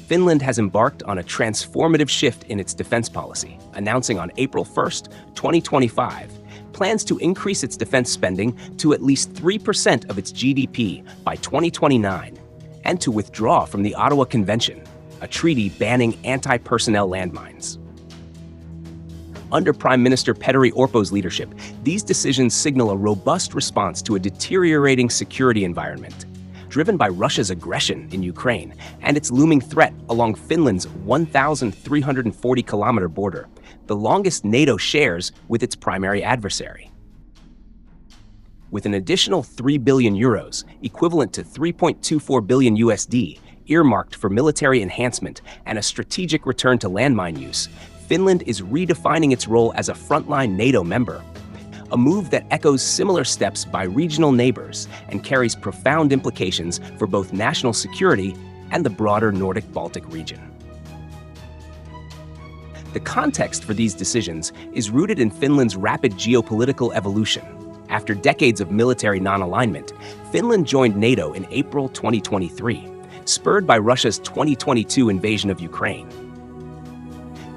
Finland has embarked on a transformative shift in its defense policy, announcing on April 1st, 2025, plans to increase its defense spending to at least 3% of its GDP by 2029, and to withdraw from the Ottawa Convention, a treaty banning anti-personnel landmines. Under Prime Minister Petteri Orpo's leadership, these decisions signal a robust response to a deteriorating security environment, driven by Russia's aggression in Ukraine and its looming threat along Finland's 1,340-kilometer border, the longest NATO shares with its primary adversary. With an additional 3 billion euros, equivalent to 3.24 billion USD, earmarked for military enhancement and a strategic return to landmine use, Finland is redefining its role as a frontline NATO member, a move that echoes similar steps by regional neighbors and carries profound implications for both national security and the broader Nordic-Baltic region. The context for these decisions is rooted in Finland's rapid geopolitical evolution. After decades of military non-alignment, Finland joined NATO in April 2023, spurred by Russia's 2022 invasion of Ukraine.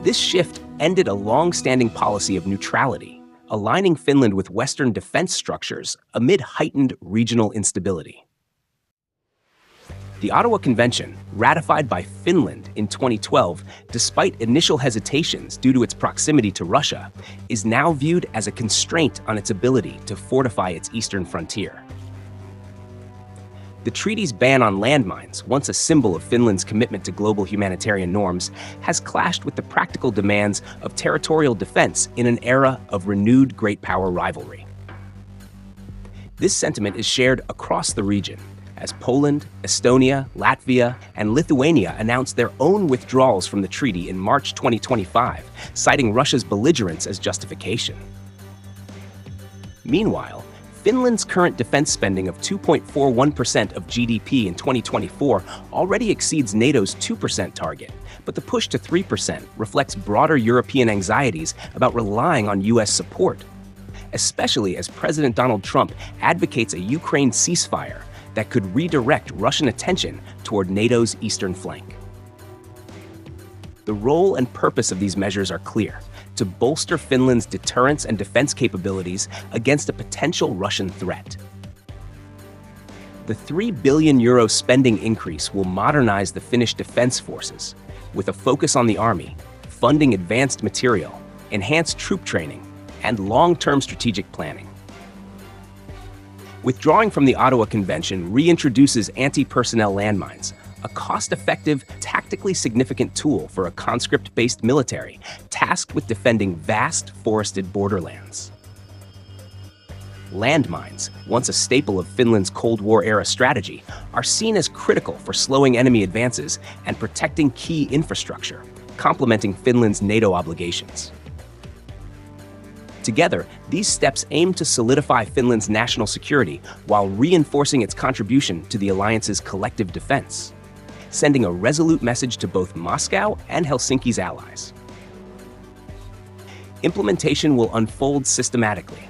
This shift ended a long-standing policy of neutrality, aligning Finland with Western defense structures amid heightened regional instability. The Ottawa Convention, ratified by Finland in 2012, despite initial hesitations due to its proximity to Russia, is now viewed as a constraint on its ability to fortify its eastern frontier. The treaty's ban on landmines, once a symbol of Finland's commitment to global humanitarian norms, has clashed with the practical demands of territorial defense in an era of renewed great power rivalry. This sentiment is shared across the region, as Poland, Estonia, Latvia, and Lithuania announced their own withdrawals from the treaty in March 2025, citing Russia's belligerence as justification. Meanwhile, Finland's current defense spending of 2.41% of GDP in 2024 already exceeds NATO's 2% target, but the push to 3% reflects broader European anxieties about relying on U.S. support, especially as President Donald Trump advocates a Ukraine ceasefire that could redirect Russian attention toward NATO's eastern flank. The role and purpose of these measures are clear: to bolster Finland's deterrence and defense capabilities against a potential Russian threat. The €3 billion spending increase will modernize the Finnish defense forces, with a focus on the army, funding advanced material, enhanced troop training, and long-term strategic planning. Withdrawing from the Ottawa Convention reintroduces anti-personnel landmines, a cost-effective, tactically significant tool for a conscript-based military tasked with defending vast forested borderlands. Landmines, once a staple of Finland's Cold War-era strategy, are seen as critical for slowing enemy advances and protecting key infrastructure, complementing Finland's NATO obligations. Together, these steps aim to solidify Finland's national security while reinforcing its contribution to the alliance's collective defense, sending a resolute message to both Moscow and Helsinki's allies. Implementation will unfold systematically.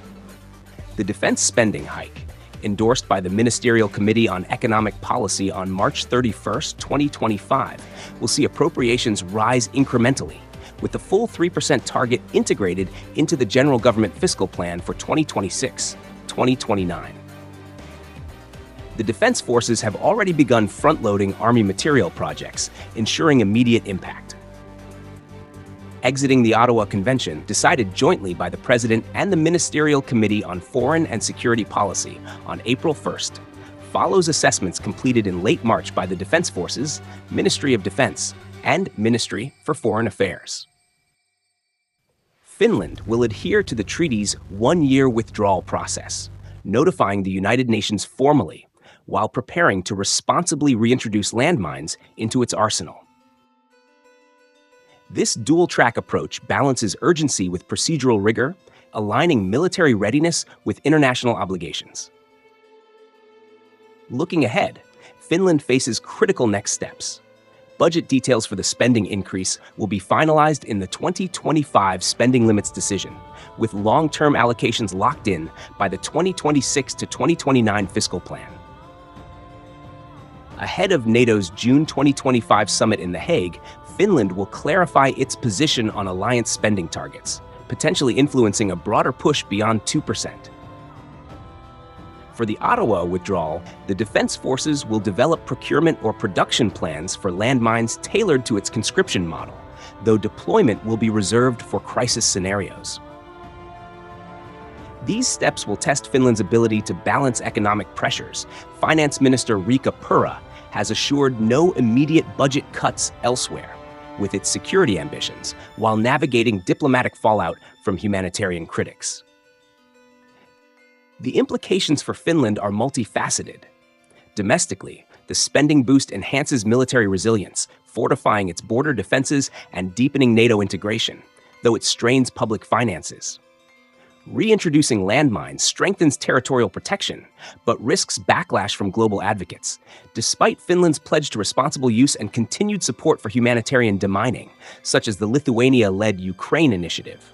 The defense spending hike, endorsed by the Ministerial Committee on Economic Policy on March 31, 2025, will see appropriations rise incrementally, with the full 3% target integrated into the General Government Fiscal Plan for 2026-2029. The defense forces have already begun front-loading Army material projects, ensuring immediate impact. Exiting the Ottawa Convention, decided jointly by the President and the Ministerial Committee on Foreign and Security Policy on April 1st, follows assessments completed in late March by the Defense Forces, Ministry of Defense, and Ministry for Foreign Affairs. Finland will adhere to the treaty's one-year withdrawal process, notifying the United Nations formally, while preparing to responsibly reintroduce landmines into its arsenal. This dual-track approach balances urgency with procedural rigor, aligning military readiness with international obligations. Looking ahead, Finland faces critical next steps. Budget details for the spending increase will be finalized in the 2025 spending limits decision, with long-term allocations locked in by the 2026 to 2029 fiscal plan. Ahead of NATO's June 2025 summit in The Hague, Finland will clarify its position on alliance spending targets, potentially influencing a broader push beyond 2%. For the Ottawa withdrawal, the Defense Forces will develop procurement or production plans for landmines tailored to its conscription model, though deployment will be reserved for crisis scenarios. These steps will test Finland's ability to balance economic pressures. Finance Minister Riikka Purra has assured no immediate budget cuts elsewhere with its security ambitions, while navigating diplomatic fallout from humanitarian critics. The implications for Finland are multifaceted. Domestically, the spending boost enhances military resilience, fortifying its border defenses and deepening NATO integration, though it strains public finances. Reintroducing landmines strengthens territorial protection, but risks backlash from global advocates, despite Finland's pledge to responsible use and continued support for humanitarian demining, such as the Lithuania-led Ukraine initiative.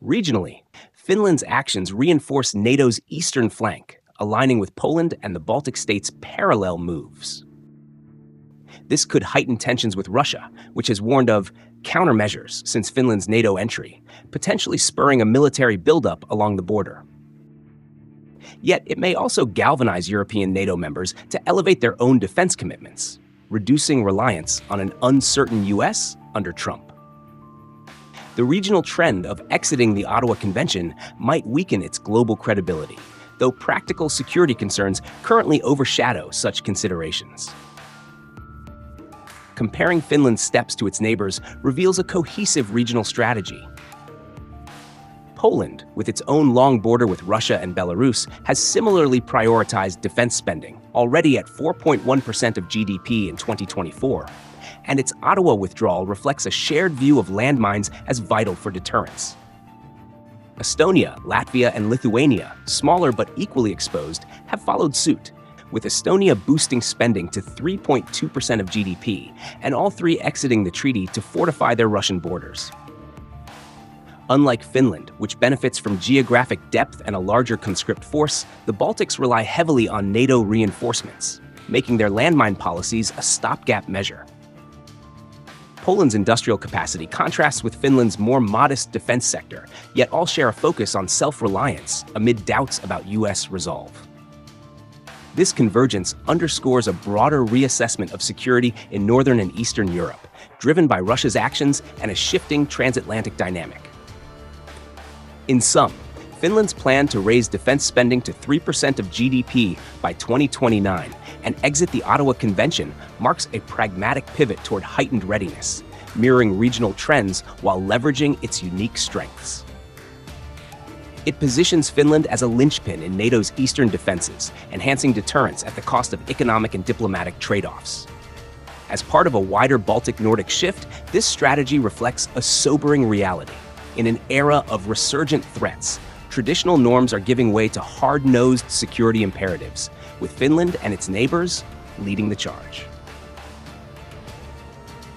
Regionally, Finland's actions reinforce NATO's eastern flank, aligning with Poland and the Baltic states' parallel moves. This could heighten tensions with Russia, which has warned of countermeasures since Finland's NATO entry, potentially spurring a military buildup along the border. Yet it may also galvanize European NATO members to elevate their own defense commitments, reducing reliance on an uncertain US under Trump. The regional trend of exiting the Ottawa Convention might weaken its global credibility, though practical security concerns currently overshadow such considerations. Comparing Finland's steps to its neighbors reveals a cohesive regional strategy. Poland, with its own long border with Russia and Belarus, has similarly prioritized defense spending, already at 4.1% of GDP in 2024, and its Ottawa withdrawal reflects a shared view of landmines as vital for deterrence. Estonia, Latvia, and Lithuania, smaller but equally exposed, have followed suit, with Estonia boosting spending to 3.2% of GDP, and all three exiting the treaty to fortify their Russian borders. Unlike Finland, which benefits from geographic depth and a larger conscript force, the Baltics rely heavily on NATO reinforcements, making their landmine policies a stopgap measure. Poland's industrial capacity contrasts with Finland's more modest defense sector, yet all share a focus on self-reliance amid doubts about US resolve. This convergence underscores a broader reassessment of security in Northern and Eastern Europe, driven by Russia's actions and a shifting transatlantic dynamic. In sum, Finland's plan to raise defense spending to 3% of GDP by 2029 and exit the Ottawa Convention marks a pragmatic pivot toward heightened readiness, mirroring regional trends while leveraging its unique strengths. It positions Finland as a linchpin in NATO's eastern defenses, enhancing deterrence at the cost of economic and diplomatic trade-offs. As part of a wider Baltic-Nordic shift, this strategy reflects a sobering reality. In an era of resurgent threats, traditional norms are giving way to hard-nosed security imperatives, with Finland and its neighbors leading the charge.